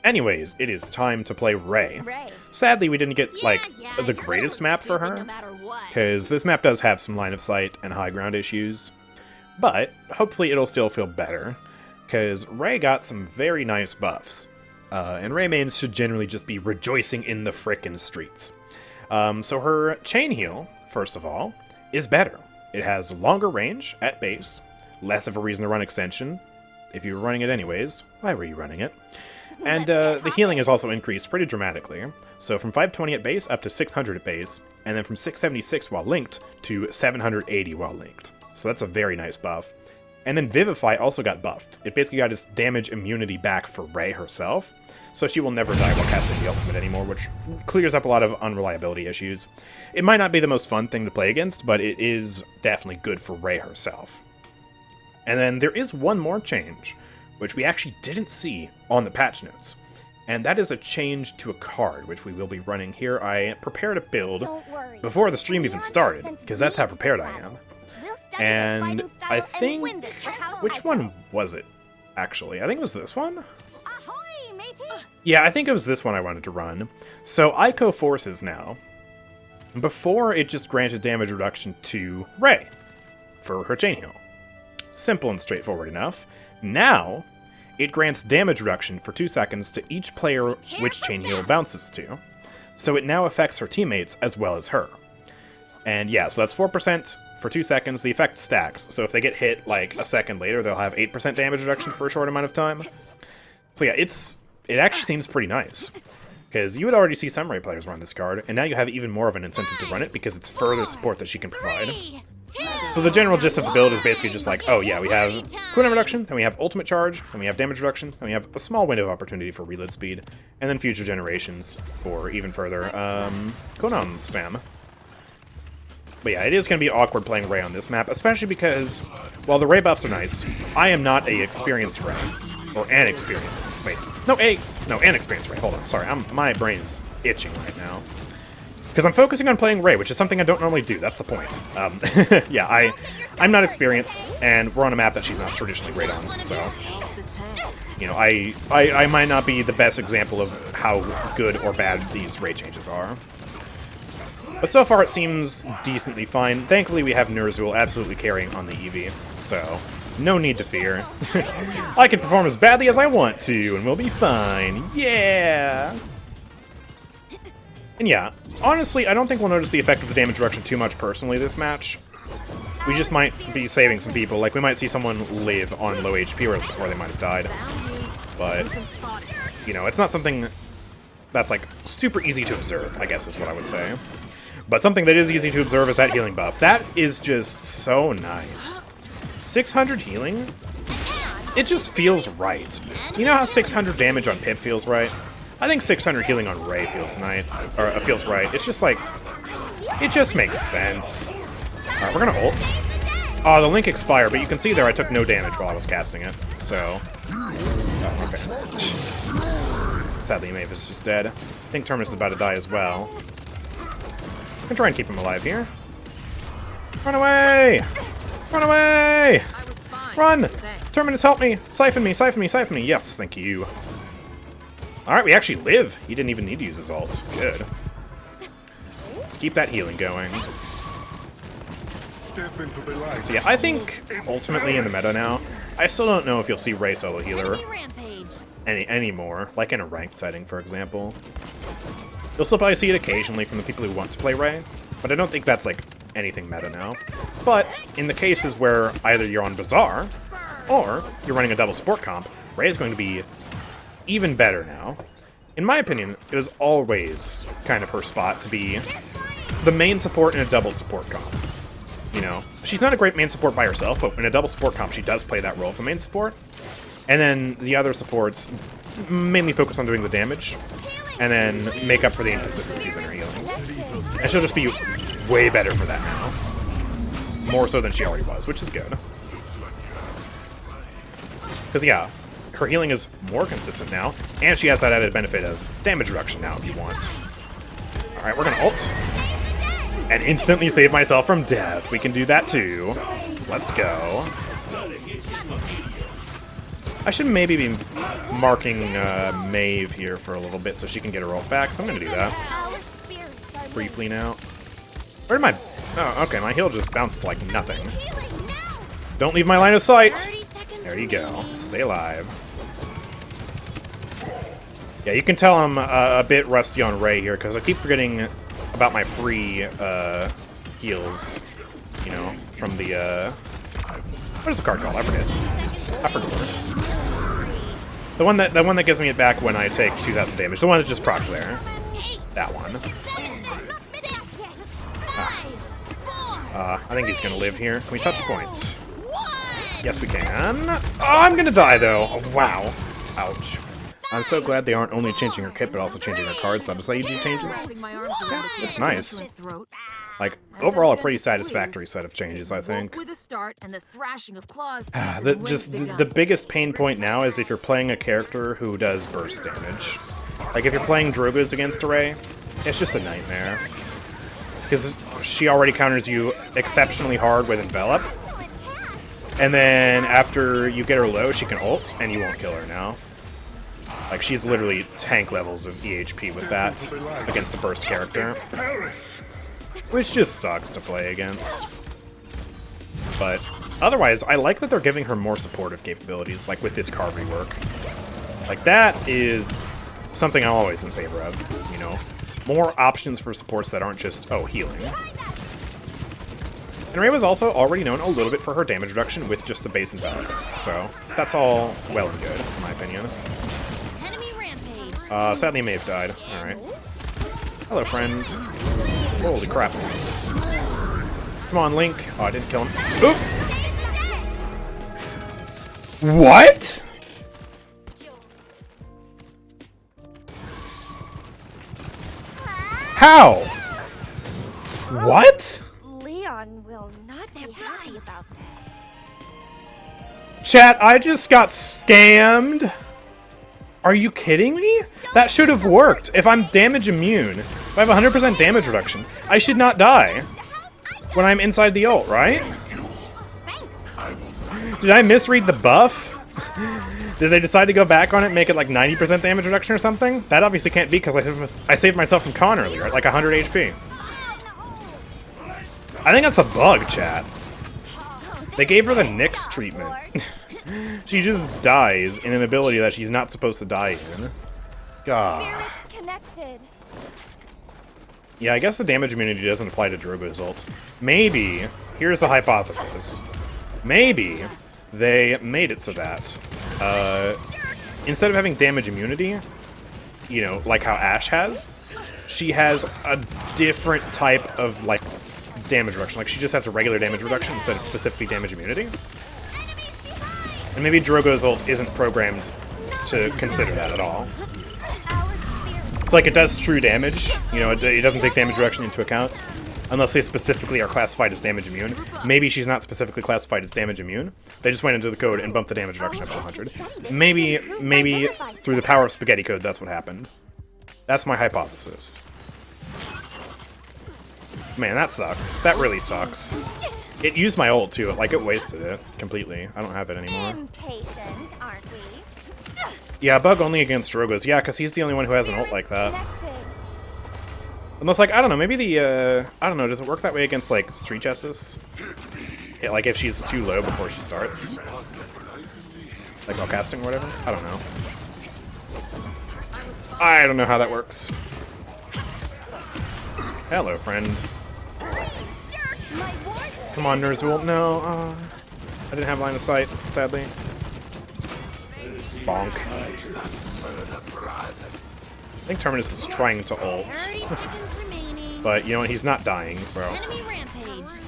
Anyways, it is time to play Rei. Sadly, we didn't get, the greatest map for her, because this map does have some line of sight and high ground issues. But, hopefully it'll still feel better, because Rei got some very nice buffs. And Rei mains should generally just be rejoicing in the frickin' streets. So her chain heal, first of all, is better. It has longer range at base, less of a reason to run extension. If you were running it anyways, why were you running it? And the healing is also increased pretty dramatically. So from 520 at base up to 600 at base, and then from 676 while linked to 780 while linked. So that's a very nice buff. And then Vivify also got buffed. It basically got its damage immunity back for Rei herself, so she will never die while casting the ultimate anymore, which clears up a lot of unreliability issues. It might not be the most fun thing to play against, but it is definitely good for Rei herself. And then there is one more change, which we actually didn't see on the patch notes. And that is a change to a card, which we will be running here. I prepared a build before the stream even started, because that's how prepared I am. And I think... which one was it, actually? I think it was this one? Yeah, I think it was this one I wanted to run. So, Aico Forces now. Before, it just granted damage reduction to Rei for her chain heal. Simple and straightforward enough. Now, it grants damage reduction for 2 seconds to each player which chain heal bounces to. So it now affects her teammates as well as her. And yeah, so that's 4% for 2 seconds. The effect stacks, so if they get hit like a second later, they'll have 8% damage reduction for a short amount of time. So yeah, it actually seems pretty nice. Because you would already see some Rei players run this card, and now you have even more of an incentive to run it because it's further support that she can provide. So the general gist of the build is basically just like, oh yeah, we have cooldown reduction, then we have ultimate charge, then we have damage reduction, then we have a small window of opportunity for reload speed, and then future generations for even further cooldown spam. But yeah, it is going to be awkward playing Rei on this map, especially because, while the Rei buffs are nice, I am not a experienced Rei. Or an experienced. Wait. No, an experienced Rei. Hold on. Sorry, my brain's itching right now. Because I'm focusing on playing Rei, which is something I don't normally do. That's the point. Yeah, I'm not experienced, and we're on a map that she's not traditionally great on. So, you know, I might not be the best example of how good or bad these Rei changes are. But so far it seems decently fine. Thankfully we have Nurzul absolutely carrying on the Eevee, so no need to fear. I can perform as badly as I want to, and we'll be fine. Yeah! And yeah, honestly, I don't think we'll notice the effect of the damage reduction too much personally this match. We just might be saving some people. Like, we might see someone live on low HP, whereas before they might have died. But, you know, it's not something that's, like, super easy to observe, I guess is what I would say. But something that is easy to observe is that healing buff. That is just so nice. 600 healing? It just feels right. You know how 600 damage on Pip feels right? I think 600 healing on Rei feels feels right. It's just like, it just makes sense. Alright, we're gonna ult. Oh, the link expired, but you can see there I took no damage while I was casting it. So, oh, okay. Sadly, Maeve is just dead. I think Terminus is about to die as well. I'm trying to keep him alive here. Run away! Run away! Run! Terminus, help me! Siphon me, siphon me, siphon me! Yes, thank you. Alright, we actually live. He didn't even need to use his ult. Good. Let's keep that healing going. So yeah, I think ultimately in the meta now, I still don't know if you'll see Rei solo healer anymore, like in a ranked setting, for example. You'll still probably see it occasionally from the people who want to play Rei, but I don't think that's, like, anything meta now. But in the cases where either you're on Bazaar, or you're running a double support comp, Rei is going to be even better now. In my opinion, it was always kind of her spot to be the main support in a double support comp. You know, she's not a great main support by herself, but in a double support comp, she does play that role for main support. And then the other supports mainly focus on doing the damage, and then make up for the inconsistencies in her healing. And she'll just be way better for that now. More so than she already was, which is good. Because, yeah, her healing is more consistent now, and she has that added benefit of damage reduction now if you want. Alright, we're gonna ult. And instantly save myself from death. We can do that too. Let's go. I should maybe be marking Maeve here for a little bit so she can get her ult back, so I'm gonna do that. Briefly now. Where did my... Oh, okay, my heal just bounced like nothing. Don't leave my line of sight! There you go. Stay alive. Yeah, you can tell I'm a bit rusty on Rei here, because I keep forgetting about my free heals, you know, from the... What is the card called? I forget. I forgot. The one that gives me it back when I take 2,000 damage. The one that just procs there. That one. I think he's gonna live here. Can we touch points? Yes, we can. Oh, I'm gonna die though. Oh, wow. Ouch. I'm so glad they aren't only changing her kit, but also changing her cards. So just AG changes. Yeah, it's nice. Like, overall, a pretty satisfactory set of changes, I think. The biggest pain point now is if you're playing a character who does burst damage. Like, if you're playing Drogoz against a Rei, it's just a nightmare. Because she already counters you exceptionally hard with Envelop. And then after you get her low, she can ult, and you won't kill her now. Like, she's literally tank levels of EHP with that against a burst character. Which just sucks to play against. But otherwise, I like that they're giving her more supportive capabilities, like with this card rework. Like, that is something I'm always in favor of, you know? More options for supports that aren't just, oh, healing. And Rei was also already known a little bit for her damage reduction with just the base Envelop. So, that's all well and good, in my opinion. Sadly, Maeve died. Alright. Hello, friend. Holy crap. Come on, Link. Oh, I didn't kill him. Oop! What? How? What? Leon will not be happy about this. Chat, I just got scammed. Are you kidding me? That should have worked. If I'm damage immune, if I have 100% damage reduction, I should not die when I'm inside the ult, right? Did I misread the buff? Did they decide to go back on it and make it like 90% damage reduction or something? That obviously can't be because I saved myself from con earlier at like 100 HP. I think that's a bug, chat. They gave her the Nyx treatment. She just dies in an ability that she's not supposed to die in. God. Yeah, I guess the damage immunity doesn't apply to Drogo's ult. Maybe, here's the hypothesis. Maybe they made it so that instead of having damage immunity, you know, like how Ashe has, she has a different type of, like, damage reduction. Like, she just has a regular damage reduction instead of specifically damage immunity. And maybe Drogo's ult isn't programmed to consider that at all. It's like it does true damage, you know, it doesn't take damage reduction into account, unless they specifically are classified as damage immune. Maybe she's not specifically classified as damage immune. They just went into the code and bumped the damage reduction up to 100. Maybe through the power of spaghetti code, that's what happened. That's my hypothesis. Man, that sucks. That really sucks. It used my ult too, like it wasted it completely. I don't have it anymore. Impatient, aren't we? Yeah, bug only against Drogoz. Yeah, because he's the only one who has an ult like that. Unless, like, I don't know, maybe the, I don't know, does it work that way against, like, Street Justice? Yeah, like, if she's too low before she starts? Like, while casting or whatever? I don't know. I don't know how that works. Hello, friend. Come on, Ner'zhul. No, I didn't have line of sight, sadly. Bonk. I think Terminus is trying to ult. But, you know what, he's not dying, so...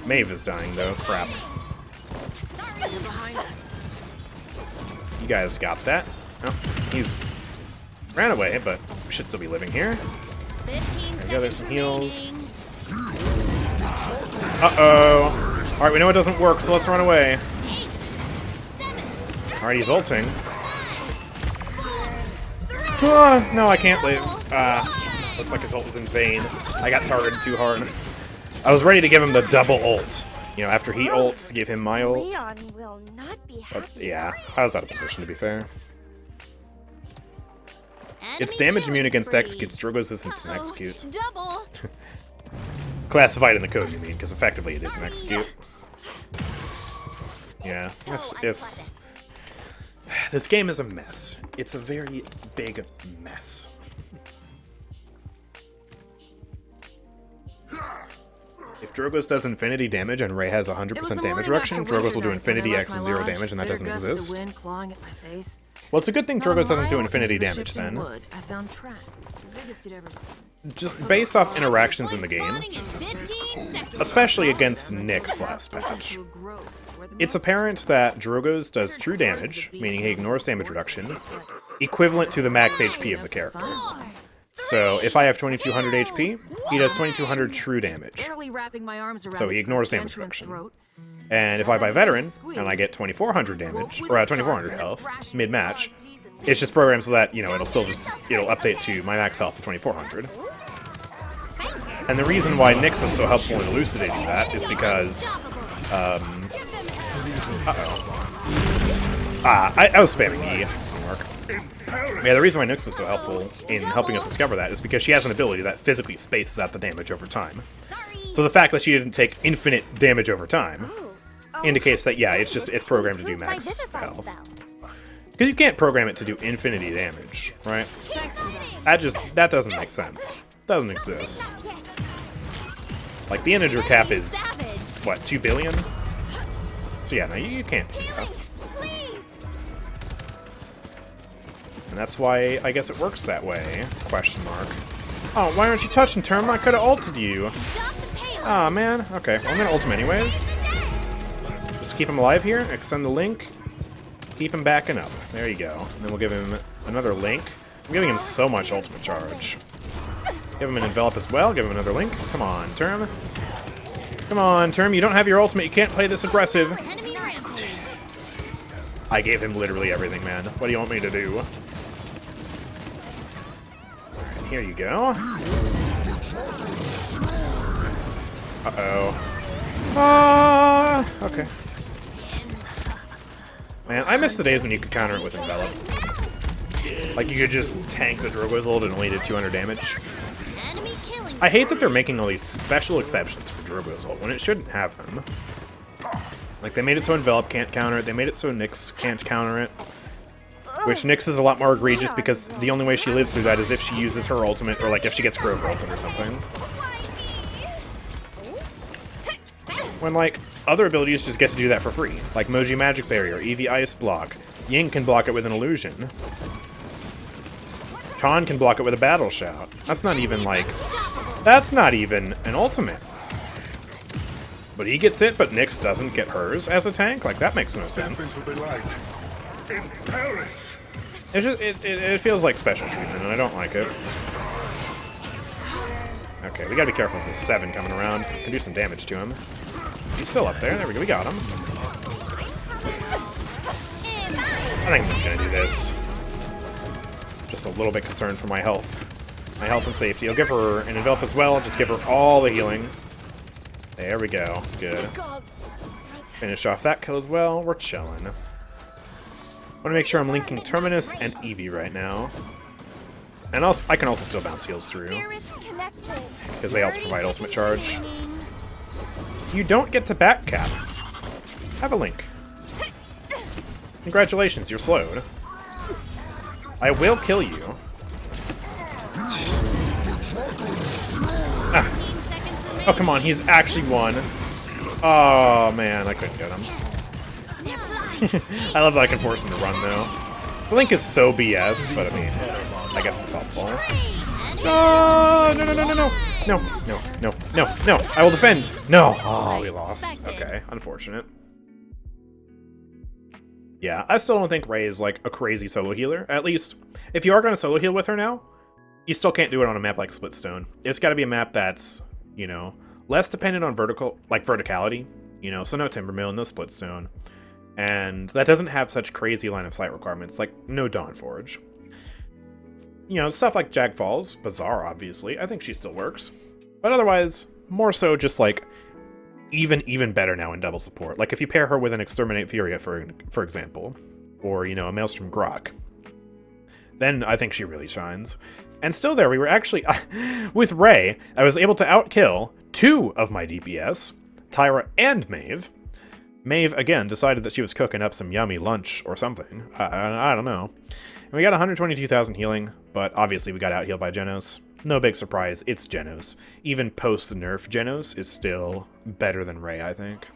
Maeve is dying, though. Crap. You guys got that. Oh, he's... ran away, but we should still be living here. There we go, there's some heals. Uh-oh. Alright, we know it doesn't work, so let's run away. Alright, he's ulting. No, I can't live. Looks like his ult was in vain. I got targeted too hard. I was ready to give him the double ult. You know, after he ults, give him my ult. Leon will not be But happy. yeah, I was out of position, to be fair. Its damage immune against executes. Drogo's doesn't execute. Double. Classified in the code, you mean, because effectively it is an execute. Yeah, it's... This game is a mess. It's a very big mess. If Drogo's does infinity damage and Rei has 100% damage reduction, Drogo's will do infinity X 0 damage, and that doesn't exist. Well, it's a good thing Drogo's doesn't do infinity damage then. Just based off interactions in the game, especially against Nyx last patch, it's apparent that Drogo's does true damage, meaning he ignores damage reduction, equivalent to the max HP of the character. So if I have 2200 HP, he does 2200 true damage. So he ignores damage reduction. And if I buy Veteran, and I get 2400 damage, or 2400 health, mid-match, it's just programmed so that, you know, it'll update to my max health of 2400. And the reason why Nyx was so helpful in elucidating that is because, I was spamming E. Yeah, the reason why Nyx was so helpful in helping us discover that is because she has an ability that physically spaces out the damage over time. So the fact that she didn't take infinite damage over time indicates that, yeah, it's programmed to do max health. Because you can't program it to do infinity damage, right? That doesn't make sense. Doesn't exist. Like, the integer cap is, what, 2 billion? So yeah, no, you can't do that. And that's why I guess it works that way, question mark. Oh, why aren't you touching, Term? I could have ulted you. Aw, oh, man. Okay, well, I'm gonna ult him anyways. Just keep him alive here, extend the link, keep him backing up. There you go. And then we'll give him another link. I'm giving him so much ultimate charge. Give him an envelop as well, give him another link. Come on, Term. Come on, Term, you don't have your ultimate, you can't play this aggressive. I gave him literally everything, man. What do you want me to do? Here you go. Uh-oh. Okay. Man, I miss the days when you could counter it with Envelop. Like, you could just tank the Drogo's ult and only did 200 damage. I hate that they're making all these special exceptions for Drogo's ult when it shouldn't have them. Like, they made it so Envelop can't counter it, they made it so Nyx can't counter it. Which Nyx is a lot more egregious because the only way she lives through that is if she uses her ultimate, or like if she gets Grover ultimate or something. When like, other abilities just get to do that for free. Like Moji Magic Barrier, Eevee Ice Block. Ying can block it with an illusion. Khan can block it with a Battle Shout. That's not even like... That's not even an ultimate. But he gets it, but Nyx doesn't get hers as a tank? Like, that makes no sense. It's just, it feels like special treatment, and I don't like it. Okay, we gotta be careful with this 7 coming around. Can do some damage to him. He's still up there. There we go, we got him. I think I'm just gonna do this. Just a little bit concerned for my health. My health and safety. I'll give her an envelop as well. Just give her all the healing. There we go. Good. Finish off that kill as well. We're chilling. I want to make sure I'm linking Terminus and Eevee right now. And also, I can also still bounce heals through. Because they also provide ultimate charge. You don't get to back cap. Have a link. Congratulations, you're slowed. I will kill you. Ah. Oh, come on, he's actually won. Oh, man, I couldn't get him. I love that I can force him to run, though. The link is so BS, but I mean, I guess it's helpful. Oh, no, no, no, no, no. No, no, no, no, no. I will defend. No. Oh, we lost. Okay, unfortunate. Yeah, I still don't think Rei is, like, a crazy solo healer. At least, if you are going to solo heal with her now, you still can't do it on a map like Splitstone. It's got to be a map that's, you know, less dependent on verticality. You know, so no Timbermill, no Splitstone. And that doesn't have such crazy line of sight requirements, like no Dawnforge. You know, stuff like Jag Falls, Bazaar, obviously. I think she still works. But otherwise, more so just like even better now in double support. Like if you pair her with an Exterminate Furia, for example, or, you know, a Maelstrom Grok, then I think she really shines. And still there, we were actually... with Rei, I was able to outkill 2 of my DPS, Tyra and Maeve. Maeve, again, decided that she was cooking up some yummy lunch or something. I don't know. And we got 122,000 healing, but obviously we got out-healed by Genos. No big surprise, it's Genos. Even post-nerf Genos is still better than Rei, I think.